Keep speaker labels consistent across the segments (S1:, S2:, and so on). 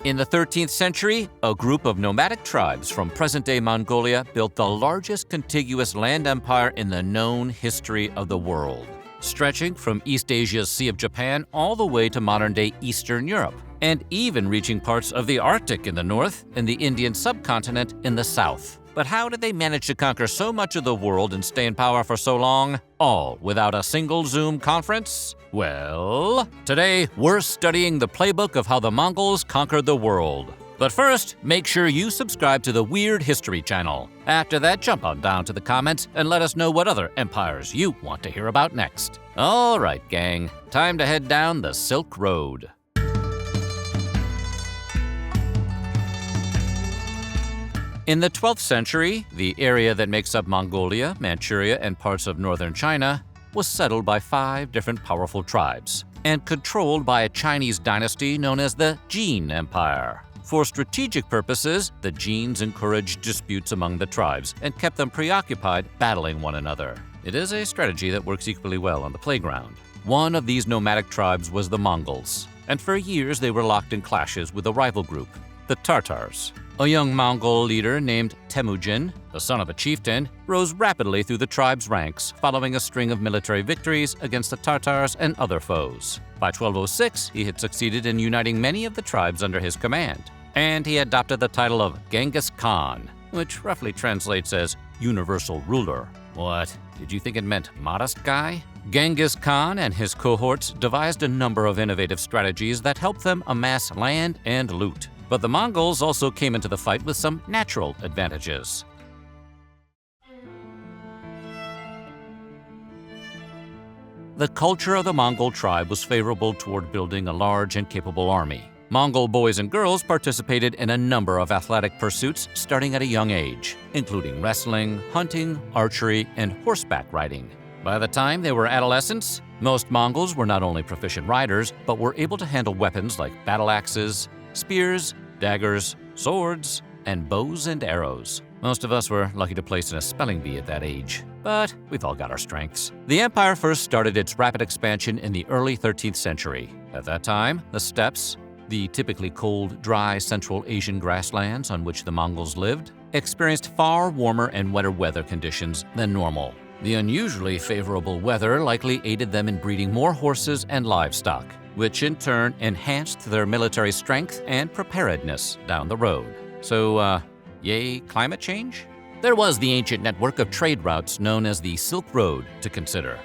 S1: In the 13th century, a group of nomadic tribes from present-day Mongolia built the largest contiguous land empire in the known history of the world, stretching from East Asia's Sea of Japan all the way to modern-day Eastern Europe, and even reaching parts of the Arctic in the north and the Indian subcontinent in the south. But how did they manage to conquer so much of the world and stay in power for so long, all without a single Zoom conference? Well, today we're studying the playbook of how the Mongols conquered the world. But first, make sure you subscribe to the Weird History channel. After that, jump on down to the comments and let us know what other empires you want to hear about next. All right, gang, time to head down the Silk Road. In the 12th century, the area that makes up Mongolia, Manchuria, and parts of northern China was settled by 5 different powerful tribes and controlled by a Chinese dynasty known as the Jin Empire. For strategic purposes, the Jins encouraged disputes among the tribes and kept them preoccupied battling one another. It is a strategy that works equally well on the playground. One of these nomadic tribes was the Mongols, and for years they were locked in clashes with a rival group, the Tartars. A young Mongol leader named Temujin, the son of a chieftain, rose rapidly through the tribe's ranks following a string of military victories against the Tartars and other foes. By 1206, he had succeeded in uniting many of the tribes under his command, and he adopted the title of Genghis Khan, which roughly translates as universal ruler. What? Did you think it meant modest guy? Genghis Khan and his cohorts devised a number of innovative strategies that helped them amass land and loot. But the Mongols also came into the fight with some natural advantages. The culture of the Mongol tribe was favorable toward building a large and capable army. Mongol boys and girls participated in a number of athletic pursuits starting at a young age, including wrestling, hunting, archery, and horseback riding. By the time they were adolescents, most Mongols were not only proficient riders, but were able to handle weapons like battle axes, spears, daggers, swords, and bows and arrows. Most of us were lucky to place in a spelling bee at that age, but we've all got our strengths. The empire first started its rapid expansion in the early 13th century. At that time, the steppes, the typically cold, dry Central Asian grasslands on which the Mongols lived, experienced far warmer and wetter weather conditions than normal. The unusually favorable weather likely aided them in breeding more horses and livestock, which in turn enhanced their military strength and preparedness down the road. So, yay climate change? There was the ancient network of trade routes known as the Silk Road to consider.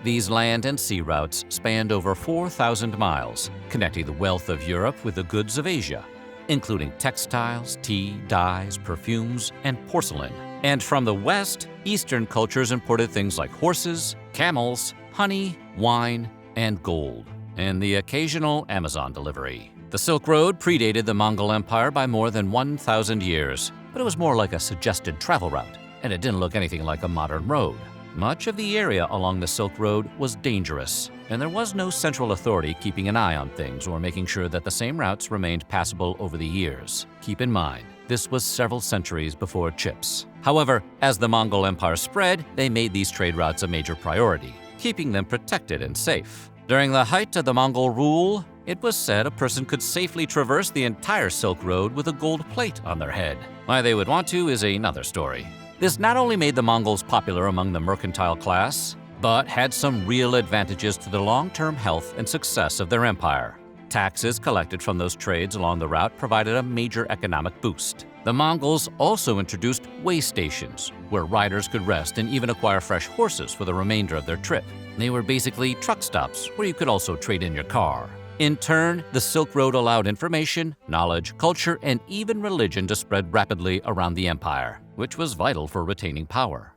S1: These land and sea routes spanned over 4,000 miles, connecting the wealth of Europe with the goods of Asia, including textiles, tea, dyes, perfumes, and porcelain. And from the west, Eastern cultures imported things like horses, camels, honey, wine, and gold, and the occasional Amazon delivery. The Silk Road predated the Mongol Empire by more than 1,000 years, but it was more like a suggested travel route, and it didn't look anything like a modern road. Much of the area along the Silk Road was dangerous, and there was no central authority keeping an eye on things or making sure that the same routes remained passable over the years. Keep in mind, this was several centuries before chips. However, as the Mongol Empire spread, they made these trade routes a major priority, keeping them protected and safe. During the height of the Mongol rule, it was said a person could safely traverse the entire Silk Road with a gold plate on their head. Why they would want to is another story. This not only made the Mongols popular among the mercantile class, but had some real advantages to the long-term health and success of their empire. Taxes collected from those trades along the route provided a major economic boost. The Mongols also introduced way stations, where riders could rest and even acquire fresh horses for the remainder of their trip. They were basically truck stops where you could also trade in your car. In turn, the Silk Road allowed information, knowledge, culture, and even religion to spread rapidly around the empire, which was vital for retaining power.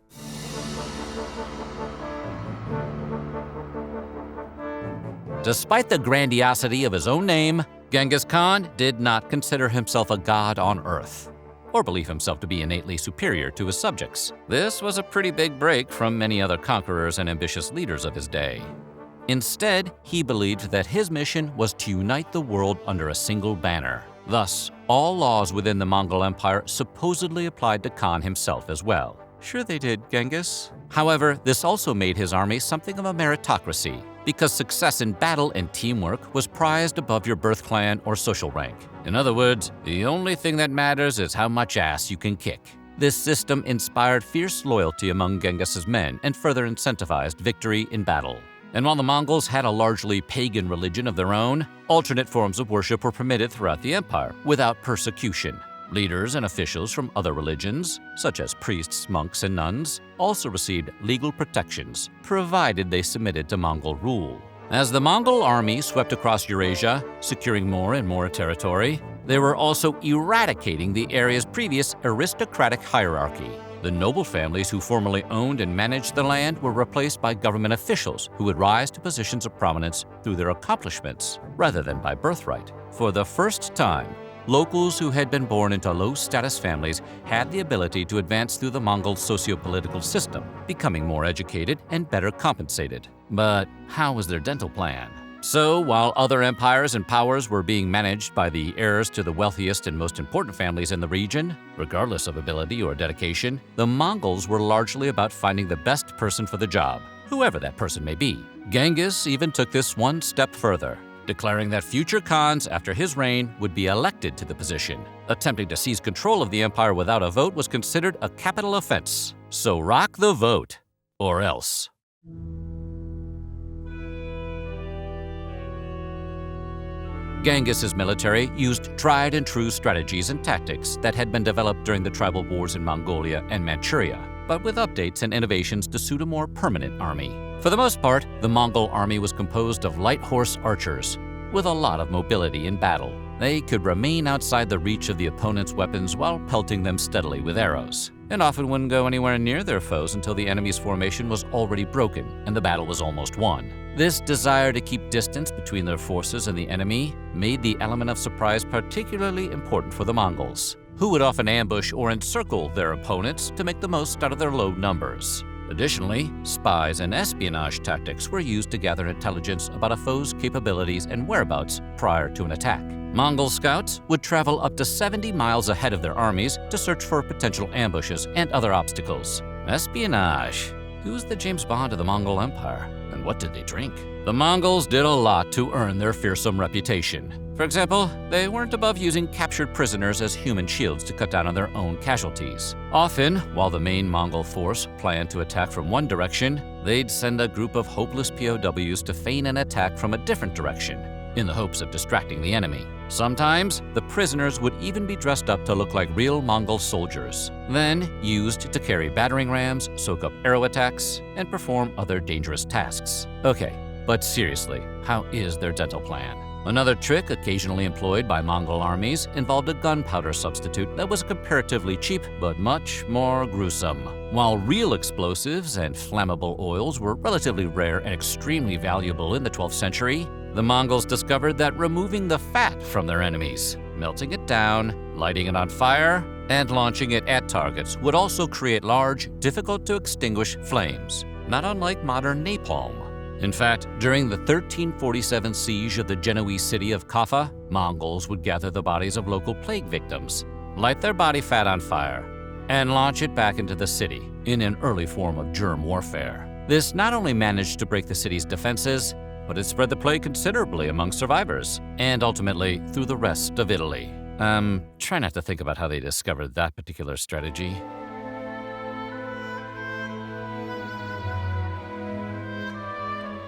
S1: Despite the grandiosity of his own name, Genghis Khan did not consider himself a god on earth, or believe himself to be innately superior to his subjects. This was a pretty big break from many other conquerors and ambitious leaders of his day. Instead, he believed that his mission was to unite the world under a single banner. Thus, all laws within the Mongol Empire supposedly applied to Khan himself as well. Sure they did, Genghis. However, this also made his army something of a meritocracy, because success in battle and teamwork was prized above your birth clan or social rank. In other words, the only thing that matters is how much ass you can kick. This system inspired fierce loyalty among Genghis's men and further incentivized victory in battle. And while the Mongols had a largely pagan religion of their own, alternate forms of worship were permitted throughout the empire without persecution. Leaders and officials from other religions, such as priests, monks, and nuns, also received legal protections, provided they submitted to Mongol rule. As the Mongol army swept across Eurasia, securing more and more territory, they were also eradicating the area's previous aristocratic hierarchy. The noble families who formerly owned and managed the land were replaced by government officials who would rise to positions of prominence through their accomplishments rather than by birthright. For the first time, locals who had been born into low-status families had the ability to advance through the Mongol socio-political system, becoming more educated and better compensated. But how was their dental plan? So, while other empires and powers were being managed by the heirs to the wealthiest and most important families in the region, regardless of ability or dedication, the Mongols were largely about finding the best person for the job, whoever that person may be. Genghis even took this one step further, declaring that future Khans after his reign would be elected to the position. Attempting to seize control of the empire without a vote was considered a capital offense. So rock the vote, or else. Genghis's military used tried-and-true strategies and tactics that had been developed during the tribal wars in Mongolia and Manchuria, but with updates and innovations to suit a more permanent army. For the most part, the Mongol army was composed of light horse archers, with a lot of mobility in battle. They could remain outside the reach of the opponent's weapons while pelting them steadily with arrows, and often wouldn't go anywhere near their foes until the enemy's formation was already broken and the battle was almost won. This desire to keep distance between their forces and the enemy made the element of surprise particularly important for the Mongols, who would often ambush or encircle their opponents to make the most out of their low numbers. Additionally, spies and espionage tactics were used to gather intelligence about a foe's capabilities and whereabouts prior to an attack. Mongol scouts would travel up to 70 miles ahead of their armies to search for potential ambushes and other obstacles. Espionage. Who's the James Bond of the Mongol Empire? And what did they drink? The Mongols did a lot to earn their fearsome reputation. For example, they weren't above using captured prisoners as human shields to cut down on their own casualties. Often, while the main Mongol force planned to attack from one direction, they'd send a group of hopeless POWs to feign an attack from a different direction, in the hopes of distracting the enemy. Sometimes, the prisoners would even be dressed up to look like real Mongol soldiers, then used to carry battering rams, soak up arrow attacks, and perform other dangerous tasks. Okay, but seriously, how is their dental plan? Another trick occasionally employed by Mongol armies involved a gunpowder substitute that was comparatively cheap but much more gruesome. While real explosives and flammable oils were relatively rare and extremely valuable in the 12th century, the Mongols discovered that removing the fat from their enemies, melting it down, lighting it on fire, and launching it at targets would also create large, difficult-to-extinguish flames, not unlike modern napalm. In fact, during the 1347 siege of the Genoese city of Kaffa, Mongols would gather the bodies of local plague victims, light their body fat on fire, and launch it back into the city in an early form of germ warfare. This not only managed to break the city's defenses, but it spread the plague considerably among survivors, and ultimately through the rest of Italy. Try not to think about how they discovered that particular strategy.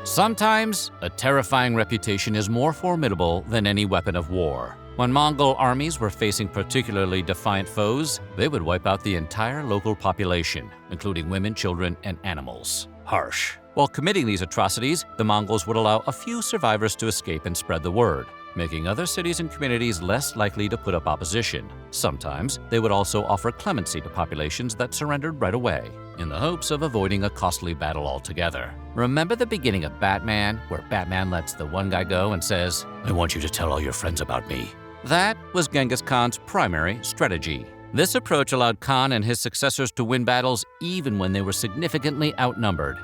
S1: Sometimes, a terrifying reputation is more formidable than any weapon of war. When Mongol armies were facing particularly defiant foes, they would wipe out the entire local population, including women, children, and animals. Harsh. While committing these atrocities, the Mongols would allow a few survivors to escape and spread the word, making other cities and communities less likely to put up opposition. Sometimes, they would also offer clemency to populations that surrendered right away, in the hopes of avoiding a costly battle altogether. Remember the beginning of Batman, where Batman lets the one guy go and says, "I want you to tell all your friends about me"? That was Genghis Khan's primary strategy. This approach allowed Khan and his successors to win battles even when they were significantly outnumbered.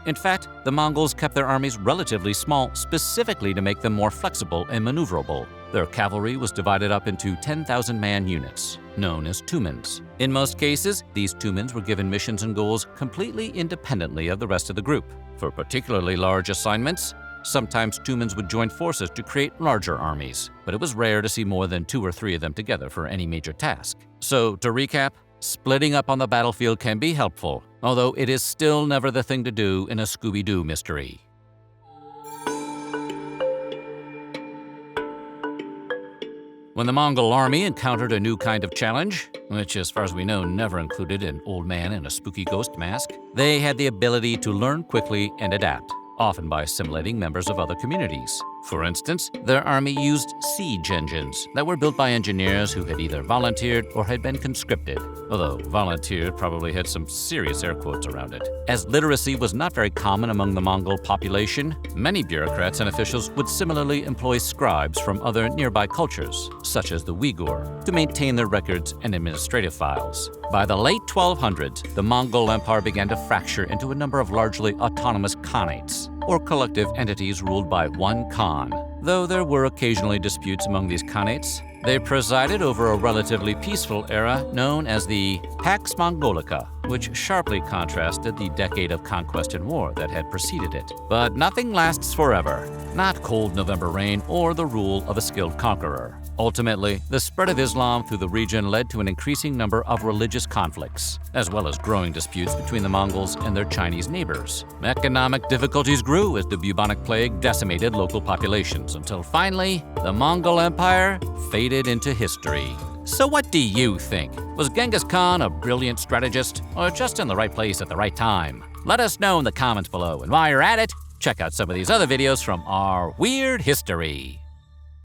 S1: In fact, the Mongols kept their armies relatively small specifically to make them more flexible and maneuverable. Their cavalry was divided up into 10,000-man units, known as tumens. In most cases, these tumens were given missions and goals completely independently of the rest of the group. For particularly large assignments, Sometimes Tumans would join forces to create larger armies, but it was rare to see more than 2 or 3 of them together for any major task. So, to recap, splitting up on the battlefield can be helpful, although it is still never the thing to do in a Scooby-Doo mystery. When the Mongol army encountered a new kind of challenge, which as far as we know never included an old man in a spooky ghost mask, they had the ability to learn quickly and adapt, often by assimilating members of other communities. For instance, their army used siege engines that were built by engineers who had either volunteered or had been conscripted, although volunteered probably had some serious air quotes around it. As literacy was not very common among the Mongol population, many bureaucrats and officials would similarly employ scribes from other nearby cultures, such as the Uyghur, to maintain their records and administrative files. By the late 1200s, the Mongol Empire began to fracture into a number of largely autonomous khanates, or collective entities ruled by one Khan. Though there were occasionally disputes among these khanates, they presided over a relatively peaceful era known as the Pax Mongolica, which sharply contrasted the decade of conquest and war that had preceded it. But nothing lasts forever, not cold November rain or the rule of a skilled conqueror. Ultimately, the spread of Islam through the region led to an increasing number of religious conflicts, as well as growing disputes between the Mongols and their Chinese neighbors. Economic difficulties grew as the bubonic plague decimated local populations, until finally, the Mongol Empire faded into history. So what do you think? Was Genghis Khan a brilliant strategist, or just in the right place at the right time? Let us know in the comments below, and while you're at it, check out some of these other videos from our weird history.